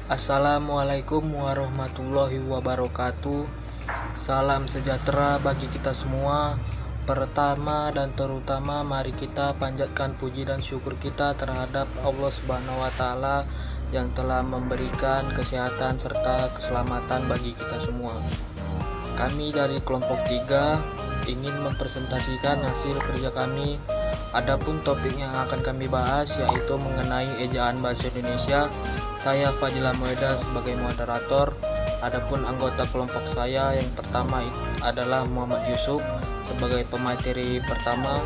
Assalamualaikum warahmatullahi wabarakatuh. Salam sejahtera bagi kita semua. Pertama dan terutama mari kita panjatkan puji dan syukur kita terhadap Allah Subhanahu wa taala yang telah memberikan kesehatan serta keselamatan bagi kita semua. Kami dari kelompok 3 ingin mempresentasikan hasil kerja kami. Adapun topik yang akan kami bahas yaitu mengenai ejaan bahasa Indonesia. Saya Fadila Moeda sebagai moderator. Adapun anggota kelompok saya yang pertama adalah Muhammad Yusuf sebagai pemateri pertama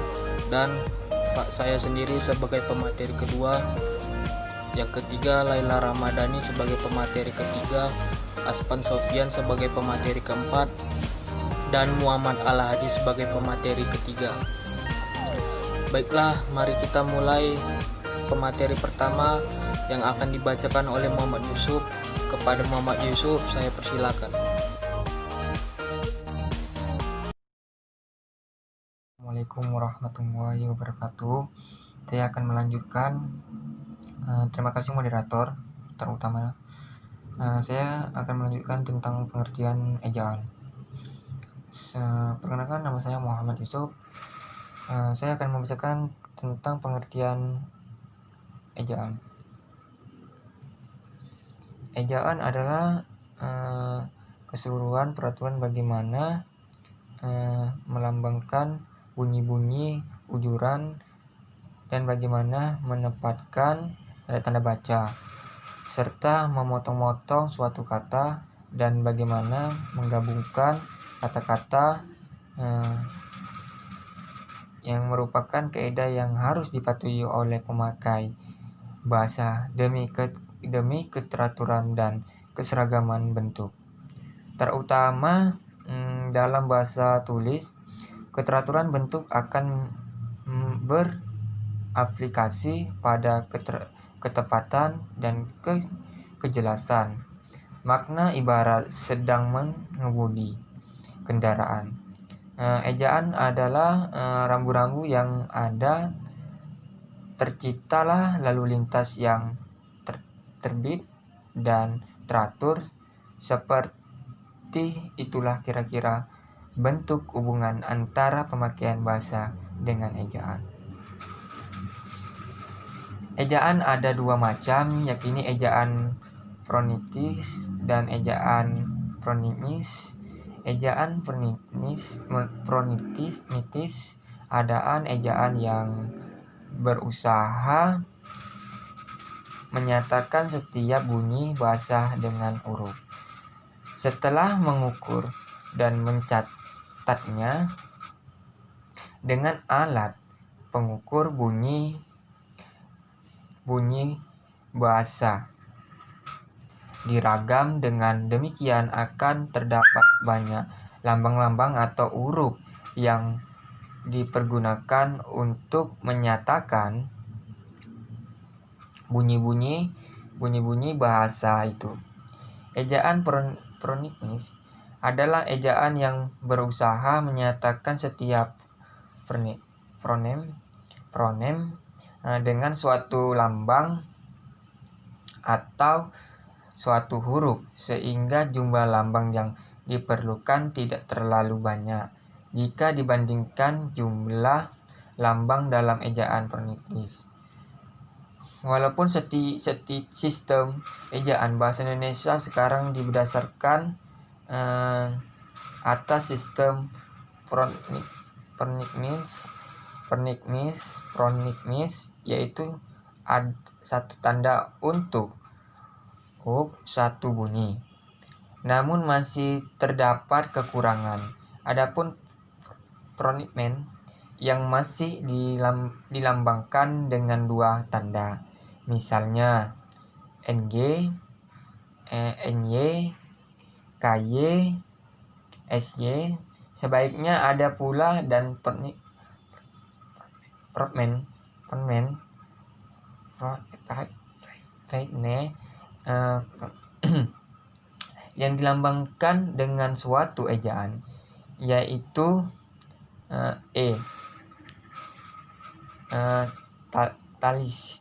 dan saya sendiri sebagai pemateri kedua. Yang ketiga Laila Ramadhani sebagai pemateri ketiga, Aspan Sofian sebagai pemateri keempat, dan Muhammad Al-Hadi sebagai pemateri ketiga. Baiklah, mari kita mulai pemateri pertama yang akan dibacakan oleh Muhammad Yusuf. Kepada Muhammad Yusuf, saya persilakan. Assalamualaikum warahmatullahi wabarakatuh. Saya akan melanjutkan. Terima kasih moderator, terutama. Saya akan melanjutkan tentang pengertian ejaan. Perkenalkan, nama saya Muhammad Yusuf. Saya akan membacakan tentang pengertian ejaan. Ejaan adalah keseluruhan peraturan bagaimana melambangkan bunyi-bunyi, ujuran, dan bagaimana menempatkan tanda baca, serta memotong-motong suatu kata, dan bagaimana menggabungkan kata-kata yang merupakan kaidah yang harus dipatuhi oleh pemakai bahasa demi keteraturan dan keseragaman bentuk. Terutama dalam bahasa tulis, keteraturan bentuk akan beraplikasi pada ketepatan dan kejelasan. Makna ibarat sedang mengemudi kendaraan. Ejaan adalah rambu-rambu yang ada, terciptalah lalu lintas yang terbit dan teratur. Seperti itulah kira-kira bentuk hubungan antara pemakaian bahasa dengan ejaan. Ejaan ada dua macam, yakni ejaan fonitis dan ejaan fonimis. Ejaan fonitis adaan ejaan yang berusaha menyatakan setiap bunyi bahasa dengan huruf. Setelah mengukur dan mencatatnya dengan alat pengukur bunyi bahasa diragam, dengan demikian akan terdapat banyak lambang-lambang atau huruf yang dipergunakan untuk menyatakan bunyi-bunyi bahasa itu. Ejaan fonitis adalah ejaan yang berusaha menyatakan setiap fonem dengan suatu lambang atau suatu huruf, sehingga jumlah lambang yang diperlukan tidak terlalu banyak jika dibandingkan jumlah lambang dalam ejaan fonitis. Walaupun sistem ejaan bahasa Indonesia sekarang berdasarkan atas sistem fonitis, yaitu satu tanda untuk satu bunyi. Namun masih terdapat kekurangan. Adapun fonitis yang masih dilambangkan dengan dua tanda, misalnya NG, NY, KY, SY, sebaiknya ada pula dan yang dilambangkan dengan suatu ejaan, yaitu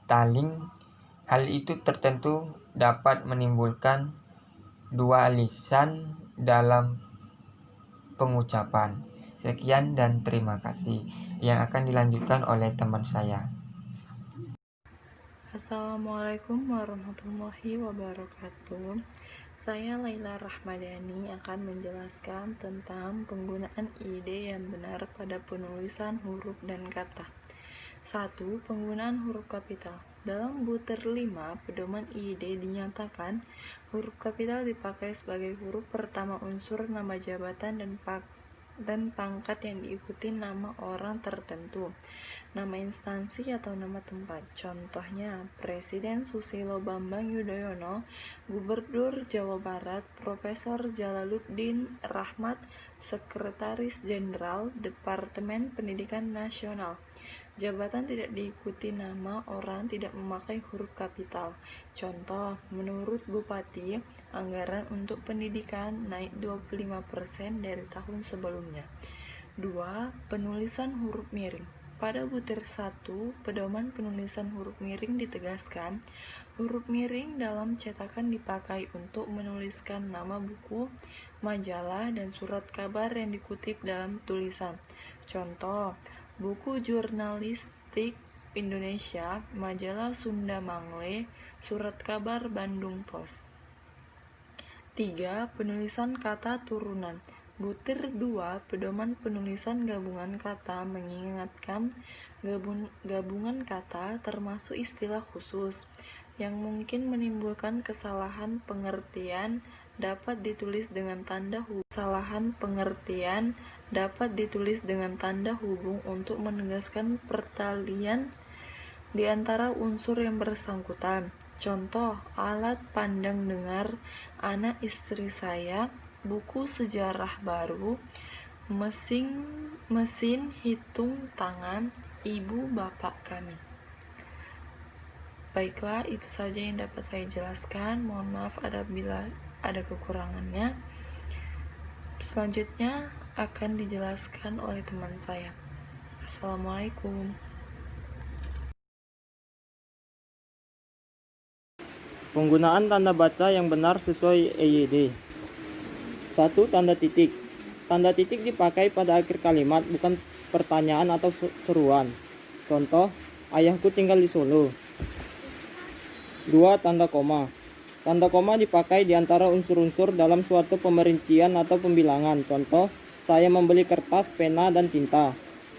taling, Hal itu tertentu dapat menimbulkan dua lisan dalam pengucapan. Sekian dan terima kasih, yang akan dilanjutkan oleh teman saya. Assalamualaikum warahmatullahi wabarakatuh. Saya Laila Rahmadani akan menjelaskan tentang penggunaan ide yang benar pada penulisan huruf dan kata. 1. Penggunaan huruf kapital. Dalam butir 5, pedoman ide dinyatakan huruf kapital dipakai sebagai huruf pertama unsur nama jabatan dan pangkat yang diikuti nama orang tertentu, nama instansi atau nama tempat. Contohnya, Presiden Susilo Bambang Yudhoyono, Gubernur Jawa Barat Profesor Jalaluddin Rahmat, Sekretaris Jenderal Departemen Pendidikan Nasional. Jabatan tidak diikuti nama orang tidak memakai huruf kapital. Contoh, menurut Bupati, anggaran untuk pendidikan naik 25% dari tahun sebelumnya. 2. Penulisan huruf miring. Pada butir 1, pedoman penulisan huruf miring ditegaskan, huruf miring dalam cetakan dipakai untuk menuliskan nama buku, majalah, dan surat kabar yang dikutip dalam tulisan. Contoh, buku jurnalistik Indonesia, majalah Sunda Mangle, surat kabar Bandung Pos. 3. Penulisan kata turunan. Butir 2, pedoman penulisan gabungan kata mengingatkan gabungan kata termasuk istilah khusus yang mungkin menimbulkan kesalahan pengertian dapat ditulis dengan tanda hubung. Untuk menegaskan pertalian di antara unsur yang bersangkutan. Contoh, alat pandang dengar anak istri saya, buku sejarah baru, mesin hitung tangan ibu bapak kami. Baiklah, itu saja yang dapat saya jelaskan. Mohon maaf apabila ada kekurangannya. Selanjutnya akan dijelaskan oleh teman saya. Assalamualaikum. Penggunaan tanda baca yang benar sesuai EYD. 1. Tanda titik. Tanda titik dipakai pada akhir kalimat, bukan pertanyaan atau seruan. Contoh, ayahku tinggal di Solo. 2. Tanda koma. Tanda koma dipakai di antara unsur-unsur dalam suatu pemerincian atau pembilangan. Contoh, saya membeli kertas, pena, dan tinta.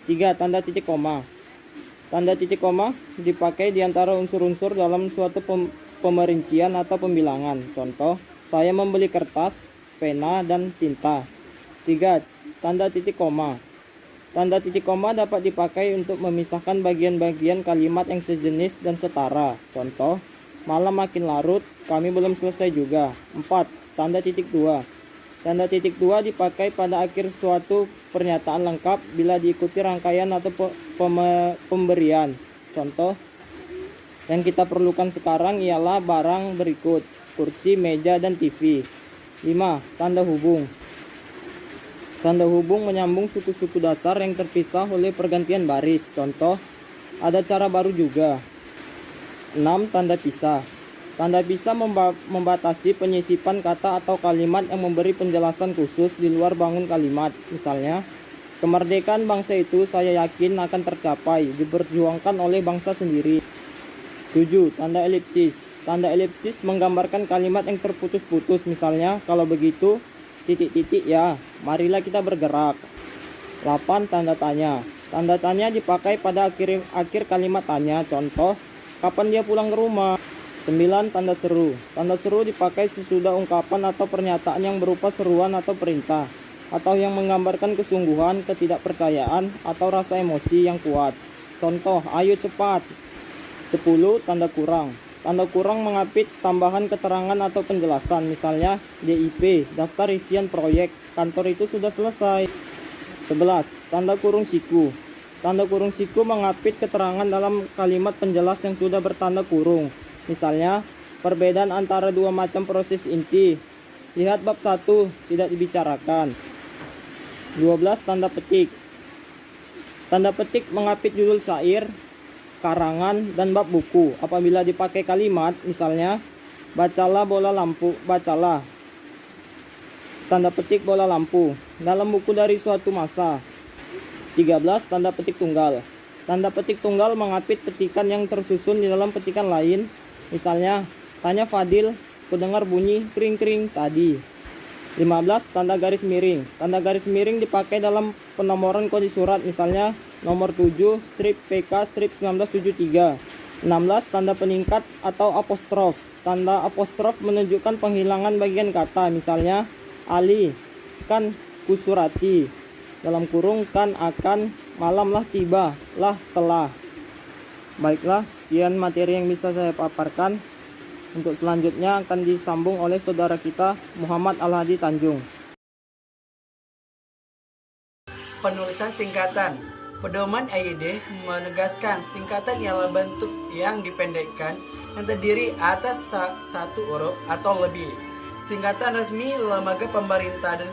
3. Tanda titik koma. Tanda titik koma dipakai di antara unsur-unsur dalam suatu pemerincian atau pembilangan. Contoh, saya membeli kertas, pena, dan tinta. 3. Tanda titik koma. Tanda titik koma dapat dipakai untuk memisahkan bagian-bagian kalimat yang sejenis dan setara. Contoh, malam makin larut, kami belum selesai juga. 4. Tanda titik 2. Tanda titik 2 dipakai pada akhir suatu pernyataan lengkap bila diikuti rangkaian atau pemberian. Contoh, yang kita perlukan sekarang ialah barang berikut: kursi, meja, dan TV. 5. Tanda hubung. Tanda hubung menyambung suku-suku dasar yang terpisah oleh pergantian baris. Contoh, ada cara baru juga. 6. Tanda pisah. Tanda pisah membatasi penyisipan kata atau kalimat yang memberi penjelasan khusus di luar bangun kalimat. Misalnya, kemerdekaan bangsa itu saya yakin akan tercapai, diperjuangkan oleh bangsa sendiri. 7. Tanda elipsis. Tanda elipsis menggambarkan kalimat yang terputus-putus. Misalnya, kalau begitu, titik-titik ya, marilah kita bergerak. 8. Tanda tanya. Tanda tanya dipakai pada akhir kalimat tanya. Contoh, kapan dia pulang ke rumah? 9. Tanda seru. Tanda seru dipakai sesudah ungkapan atau pernyataan yang berupa seruan atau perintah, atau yang menggambarkan kesungguhan, ketidakpercayaan, atau rasa emosi yang kuat. Contoh, ayo cepat. 10. Tanda kurang. Tanda kurang mengapit tambahan keterangan atau penjelasan. Misalnya, DIP, daftar isian proyek, kantor itu sudah selesai. 11. Tanda kurung siku. Tanda kurung siku mengapit keterangan dalam kalimat penjelas yang sudah bertanda kurung. Misalnya, perbedaan antara dua macam proses inti. Lihat bab 1, tidak dibicarakan. 12. Tanda petik. Tanda petik mengapit judul syair, karangan, dan bab buku. Apabila dipakai kalimat, misalnya, bacalah bola lampu, bacalah, tanda petik bola lampu, dalam buku dari suatu masa. 13. Tanda petik tunggal. Tanda petik tunggal mengapit petikan yang tersusun di dalam petikan lain. Misalnya, tanya Fadil, kudengar bunyi kring-kring tadi. 15. Tanda garis miring. Tanda garis miring dipakai dalam penomoran kode surat, misalnya nomor 7 strip PK strip 1973. 16. Tanda peningkat atau apostrof. Tanda apostrof menunjukkan penghilangan bagian kata, misalnya Ali kan kusurati, dalam kurung kan akan, malamlah tiba, lah telah. Baiklah, sekian materi yang bisa saya paparkan. Untuk selanjutnya akan disambung oleh saudara kita Muhammad Al-Hadi Tanjung. Penulisan singkatan. Pedoman EYD menegaskan singkatan ialah bentuk yang dipendekkan yang terdiri atas satu huruf atau lebih. Singkatan resmi lembaga pemerintah dan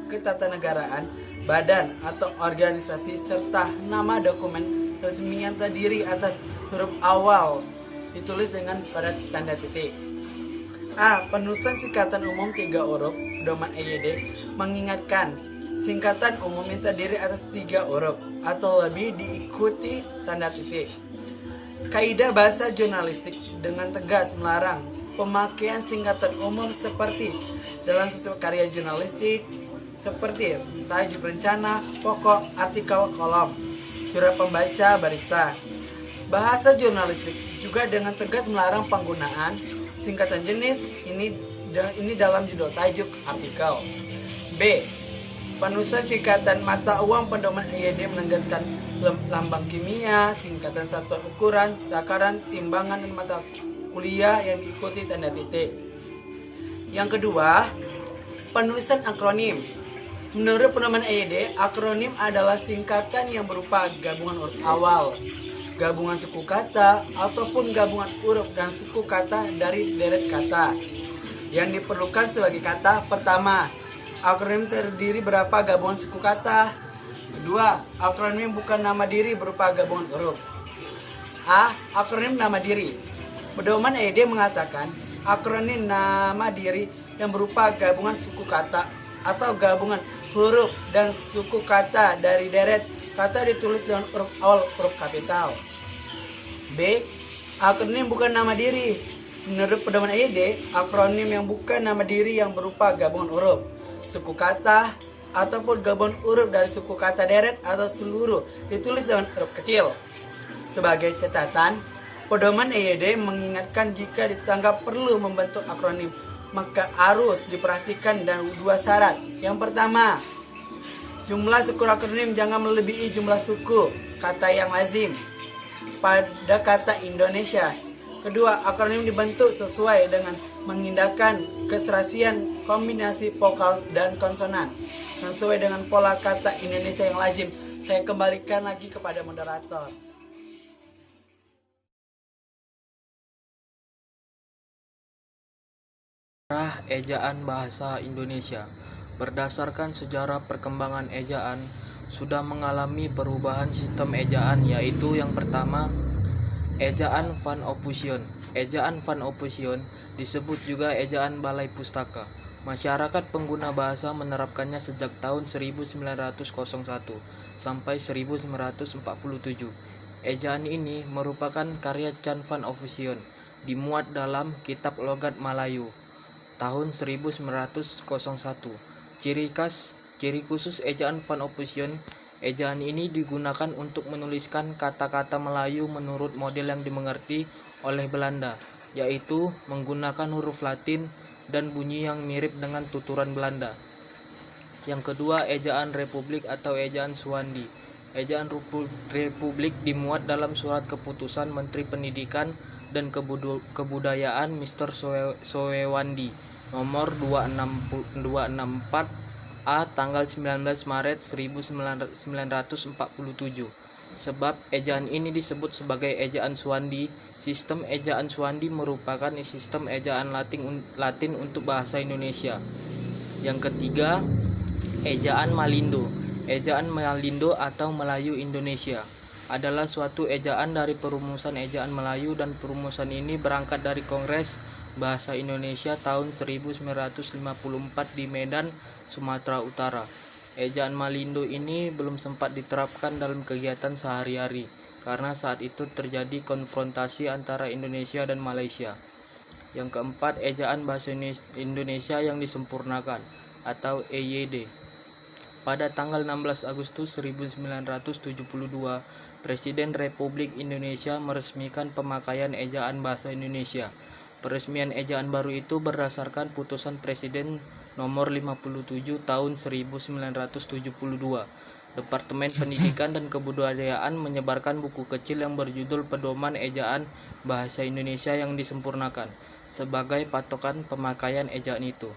ketatanegaraan, badan atau organisasi, serta nama dokumen resmi yang terdiri atas huruf awal ditulis dengan pada tanda titik. A. Penulisan singkatan umum 3 huruf. Pedoman EYD mengingatkan singkatan umum yang terdiri atas 3 huruf atau lebih diikuti tanda titik. Kaidah bahasa jurnalistik dengan tegas melarang pemakaian singkatan umum seperti dalam setiap karya jurnalistik, seperti tajuk rencana, pokok, artikel, kolom, surat pembaca, berita. Bahasa jurnalistik juga dengan tegas melarang penggunaan singkatan jenis ini dalam judul, tajuk, artikel. B. Penulisan singkatan mata uang. Pedoman EYD menegaskan lambang kimia, singkatan satuan ukuran, takaran, timbangan, dan mata kuliah yang diikuti tanda titik. Yang kedua, penulisan akronim. Menurut pedoman EYD, akronim adalah singkatan yang berupa gabungan huruf awal, gabungan suku kata, ataupun gabungan huruf dan suku kata dari deret kata yang diperlukan sebagai kata pertama. Akronim terdiri berupa gabungan suku kata. Kedua, akronim bukan nama diri berupa gabungan huruf. A. Akronim nama diri. Pedoman EYD mengatakan akronim nama diri yang berupa gabungan suku kata atau gabungan huruf dan suku kata dari deret kata ditulis dengan huruf awal huruf kapital. B. Akronim bukan nama diri. Menurut pedoman EYD, akronim yang bukan nama diri yang berupa gabungan huruf, suku kata, ataupun gabungan huruf dari suku kata deret atau seluruh ditulis dengan huruf kecil. Sebagai catatan, pedoman EYD mengingatkan jika dianggap perlu membentuk akronim, maka harus diperhatikan dan 2 syarat. Yang pertama, jumlah suku akronim jangan melebihi jumlah suku kata yang lazim pada kata Indonesia. Kedua, akronim dibentuk sesuai dengan mengindahkan keserasian kombinasi vokal dan konsonan sesuai dengan pola kata Indonesia yang lazim. Saya kembalikan lagi kepada moderator. Ejaan bahasa Indonesia. Berdasarkan sejarah perkembangan ejaan, sudah mengalami perubahan sistem ejaan, yaitu yang pertama, ejaan Van Ophusian. Ejaan Van Ophusian disebut juga ejaan balai pustaka. Masyarakat pengguna bahasa menerapkannya sejak tahun 1901 sampai 1947. Ejaan ini merupakan karya Chan Van Ophusian, dimuat dalam Kitab Logat Malayu tahun 1901. Ciri khusus ejaan Van Ophusian, ejaan ini digunakan untuk menuliskan kata-kata Melayu menurut model yang dimengerti oleh Belanda, yaitu menggunakan huruf Latin dan bunyi yang mirip dengan tuturan Belanda. Yang kedua, ejaan Republik atau ejaan Suwandi. Ejaan Republik dimuat dalam surat keputusan Menteri Pendidikan dan Kebudayaan Mr. Sowewandi nomor 264 A tanggal 19 Maret 1947. Sebab ejaan ini disebut sebagai ejaan Suwandi. Sistem ejaan Suwandi merupakan sistem ejaan Latin untuk bahasa Indonesia. Yang ketiga, ejaan Malindo. Ejaan Malindo atau Melayu Indonesia adalah suatu ejaan dari perumusan ejaan Melayu, dan perumusan ini berangkat dari Kongres Bahasa Indonesia tahun 1954 di Medan, Sumatera Utara. Ejaan Malindo ini belum sempat diterapkan dalam kegiatan sehari-hari karena saat itu terjadi konfrontasi antara Indonesia dan Malaysia. Yang keempat, ejaan Bahasa Indonesia yang disempurnakan atau EYD. Pada tanggal 16 Agustus 1972, Presiden Republik Indonesia meresmikan pemakaian ejaan Bahasa Indonesia. Peresmian ejaan baru itu berdasarkan putusan Presiden nomor 57 tahun 1972. Departemen Pendidikan dan Kebudayaan menyebarkan buku kecil yang berjudul Pedoman Ejaan Bahasa Indonesia yang Disempurnakan sebagai patokan pemakaian ejaan itu.